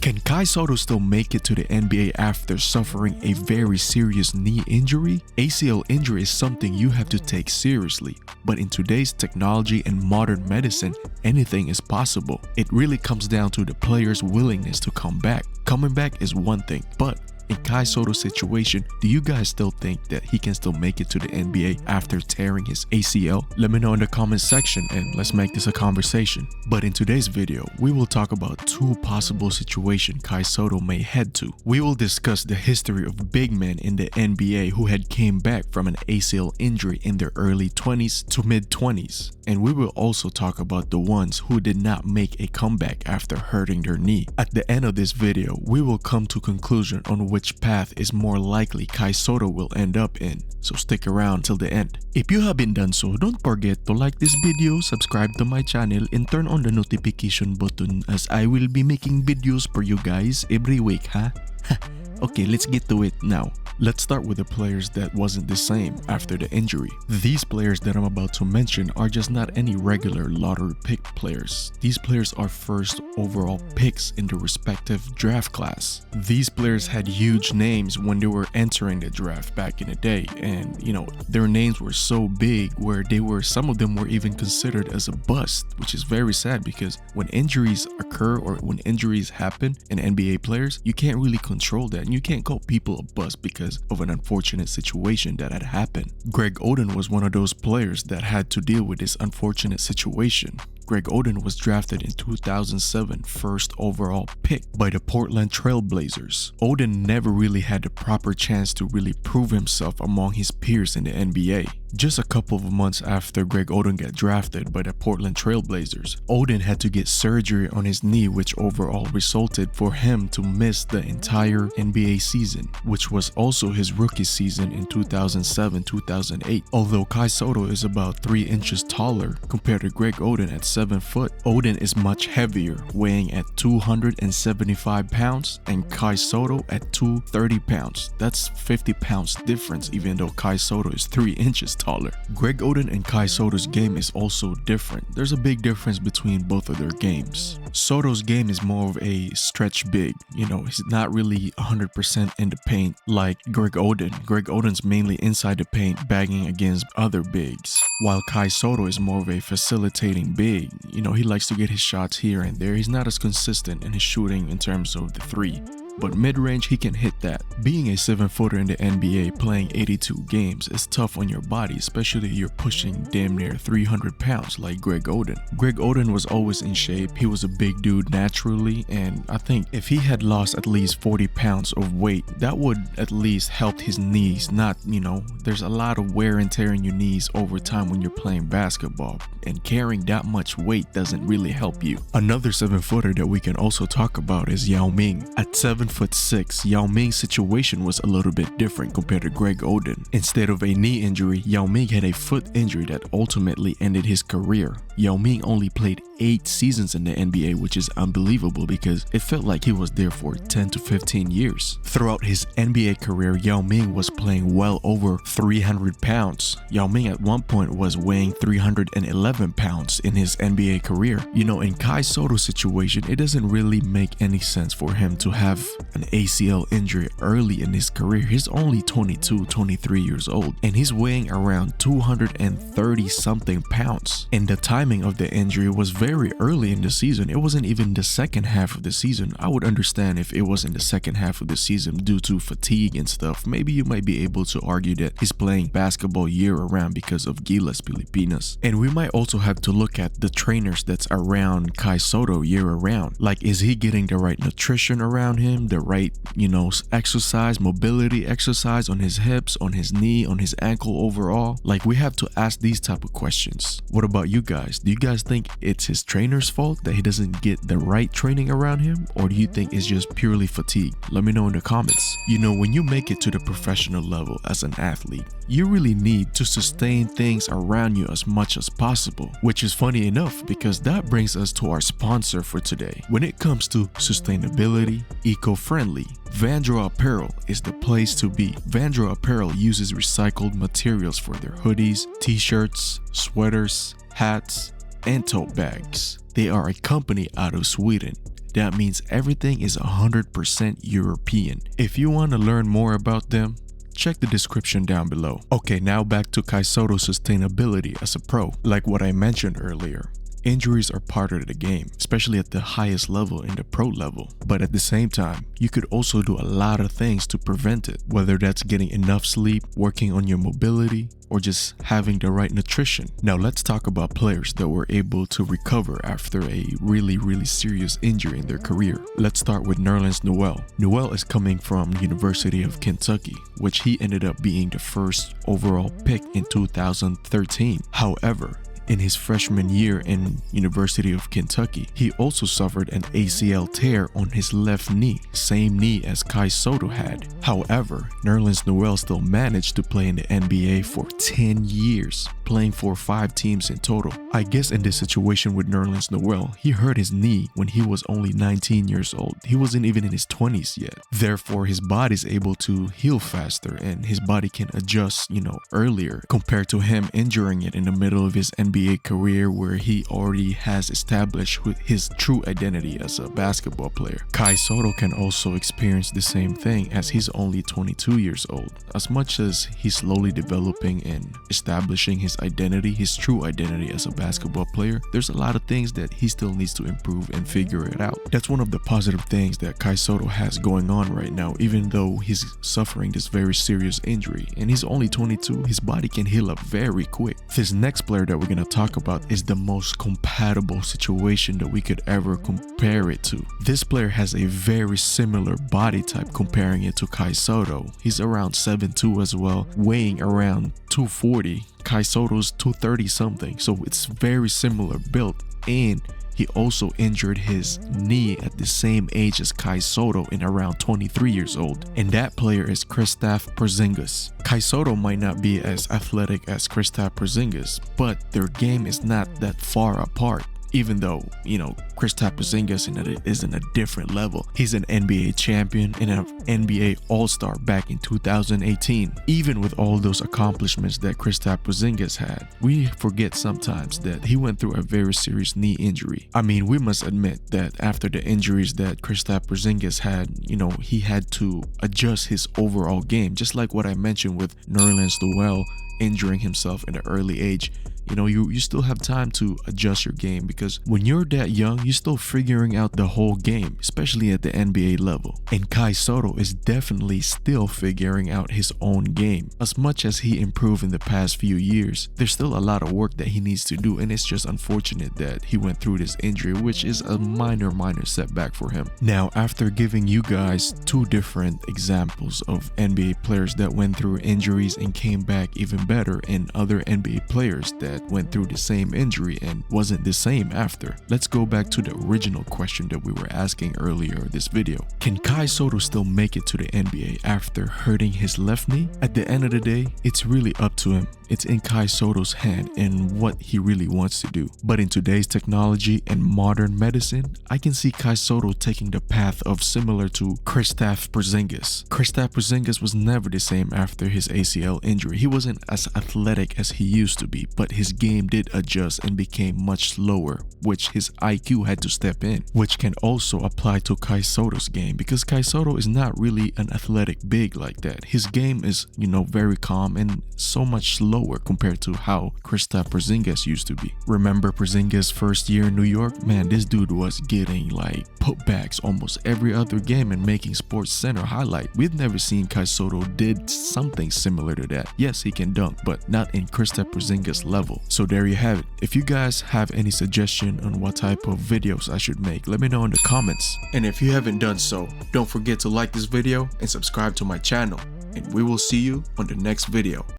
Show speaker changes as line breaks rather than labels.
Can Kai Sotto still make it to the NBA after suffering a very serious knee injury? ACL injury is something you have to take seriously, but in today's technology and modern medicine, anything is possible. It really comes down to the player's willingness to come back. Coming back is one thing, but in Kai Sotto's situation, do you guys still think that he can still make it to the NBA after tearing his ACL? Let me know in the comment section and let's make this a conversation. But in today's video, we will talk about two possible situations Kai Sotto may head to. We will discuss the history of big men in the NBA who had came back from an ACL injury in their early 20s to mid 20s. And we will also talk about the ones who did not make a comeback after hurting their knee. At the end of this video, we will come to a conclusion on which path is more likely Kai Sotto will end up in. So stick around till the end. If you haven't done so, don't forget to like this video, subscribe to my channel, and turn on the notification button as I will be making videos for you guys every week, huh? Okay, let's get to it now. Let's start with the players that wasn't the same after the injury. These players that I'm about to mention are just not any regular lottery pick players. These players are first overall picks in the respective draft class. These players had huge names when they were entering the draft back in the day, and their names were so big where some of them were even considered as a bust, which is very sad because when injuries occur or when injuries happen in NBA players, you can't really control that, and you can't call people a bust because of an unfortunate situation that had happened. Greg Oden was one of those players that had to deal with this unfortunate situation. Greg Oden was drafted in 2007 first overall pick by the Portland Trail Blazers. Oden never really had the proper chance to really prove himself among his peers in the NBA. Just a couple of months after Greg Oden got drafted by the Portland Trail Blazers, Oden had to get surgery on his knee, which overall resulted for him to miss the entire NBA season, which was also his rookie season in 2007-2008. Although Kai Sotto is about 3 inches taller compared to Greg Oden at 7 foot, Oden is much heavier, weighing at 275 pounds and Kai Sotto at 230 pounds. That's 50 pounds difference even though Kai Sotto is 3 inches taller. Greg Oden and Kai Sotto's game is also different. There's a big difference between both of their games. Sotto's game is more of a stretch big. He's not really 100% in the paint like Greg Oden. Greg Oden's mainly inside the paint bagging against other bigs, while Kai Sotto is more of a facilitating big. He likes to get his shots here and there. He's not as consistent in his shooting in terms of the three, but mid-range he can hit that. Being a 7-footer in the NBA playing 82 games is tough on your body, especially if you're pushing damn near 300 pounds like Greg Oden. Greg Oden was always in shape. He was a big dude naturally, and I think if he had lost at least 40 pounds of weight, that would at least help his knees. There's a lot of wear and tear in your knees over time when you're playing basketball, and carrying that much weight doesn't really help you. Another 7-footer that we can also talk about is Yao Ming. At 7'6", Yao Ming's situation was a little bit different compared to Greg Oden. Instead of a knee injury, Yao Ming had a foot injury that ultimately ended his career. Yao Ming only played 8 seasons in the NBA, which is unbelievable because it felt like he was there for 10 to 15 years. Throughout his NBA career, Yao Ming was playing well over 300 pounds. Yao Ming at one point was weighing 311 pounds in his NBA career. In Kai Sotto's situation, it doesn't really make any sense for him to have an ACL injury early in his career. He's only 22, 23 years old, and he's weighing around 230 something pounds. And the timing of the injury was very early in the season. It wasn't even the second half of the season. I would understand if it was in the second half of the season due to fatigue and stuff. Maybe you might be able to argue that he's playing basketball year around because of Gilas Filipinas. And we might also have to look at the trainers that's around Kai Sotto year around. Like, is he getting the right nutrition around him, the right, exercise, mobility exercise on his hips, on his knee, on his ankle overall? Like, we have to ask these type of questions. What about you guys? Do you guys think it's his trainer's fault that he doesn't get the right training around him? Or do you think it's just purely fatigue? Let me know in the comments. When you make it to the professional level as an athlete, you really need to sustain things around you as much as possible, which is funny enough because that brings us to our sponsor for today. When it comes to sustainability, eco-friendly, Vandro Apparel is the place to be. Vandro Apparel uses recycled materials for their hoodies, t-shirts, sweaters, hats, and tote bags. They are a company out of Sweden. that means everything is 100% European. If you want to learn more about them, check the description down below. Okay, now back to Kai Sotto's sustainability as a pro. Like what I mentioned earlier, injuries are part of the game, especially at the highest level in the pro level. But at the same time, you could also do a lot of things to prevent it, whether that's getting enough sleep, working on your mobility, or just having the right nutrition. Now let's talk about players that were able to recover after a really serious injury in their career. Let's start with Nerlens Noel. Noel is coming from University of Kentucky, which he ended up being the first overall pick in 2013. However, in his freshman year in University of Kentucky, he also suffered an ACL tear on his left knee, same knee as Kai Sotto had. However, Nerlens Noel still managed to play in the NBA for 10 years, playing for 5 teams in total. I guess in this situation with Nerlens Noel, he hurt his knee when he was only 19 years old. He wasn't even in his 20s yet. Therefore, his body's able to heal faster and his body can adjust, earlier compared to him injuring it in the middle of his NBA career where he already has established his true identity as a basketball player. Kai Sotto can also experience the same thing as he's only 22 years old. As much as he's slowly developing and establishing his identity, his true identity as a basketball player, there's a lot of things that he still needs to improve and figure it out. That's one of the positive things that Kai Sotto has going on right now, even though he's suffering this very serious injury. And he's only 22, his body can heal up very quick. This next player that we're gonna talk about is the most compatible situation that we could ever compare it to. This player has a very similar body type comparing it to Kai Sotto. He's around 7'2" as well, weighing around 240. Kai Sotto's 230 something, so it's very similar build, and he also injured his knee at the same age as Kai Sotto in around 23 years old, and that player is Kristaps Porzingis. Kai Sotto might not be as athletic as Kristaps Porzingis, but their game is not that far apart. Even though, Kristaps Porzingis is in a different level. He's an NBA champion and an NBA All-Star back in 2018. Even with all those accomplishments that Kristaps Porzingis had, we forget sometimes that he went through a very serious knee injury. I mean, we must admit that after the injuries that Kristaps Porzingis had, he had to adjust his overall game. Just like what I mentioned with Nerlens Noel injuring himself in an early age. You still have time to adjust your game, because when you're that young, you're still figuring out the whole game, especially at the NBA level. And Kai Sotto is definitely still figuring out his own game. As much as he improved in the past few years, there's still a lot of work that he needs to do, and it's just unfortunate that he went through this injury, which is a minor setback for him. Now, after giving you guys 2 different examples of NBA players that went through injuries and came back even better, and other NBA players that went through the same injury and wasn't the same after, let's go back to the original question that we were asking earlier in this video. Can Kai Sotto still make it to the NBA after hurting his left knee? At the end of the day, it's really up to him. It's in Kai Sotto's hand and what he really wants to do. But in today's technology and modern medicine, I can see Kai Sotto taking the path of similar to Kristaps Porzingis. Kristaps Porzingis was never the same after his ACL injury. He wasn't as athletic as he used to be, but his game did adjust and became much slower, which his IQ had to step in, which can also apply to Kai Sotto's game, because Kai Sotto is not really an athletic big like that. His game is, very calm and so much slower compared to how Kristaps Porzingis used to be. Remember Porzingis' first year in New York? Man, this dude was getting putbacks almost every other game and making Sports Center highlight. We've never seen Kai Sotto did something similar to that. Yes, he can dunk, but not in Kristaps Porzingis level. So there you have it. If you guys have any suggestion on what type of videos I should make, let me know in the comments. And if you haven't done so, don't forget to like this video and subscribe to my channel. And we will see you on the next video.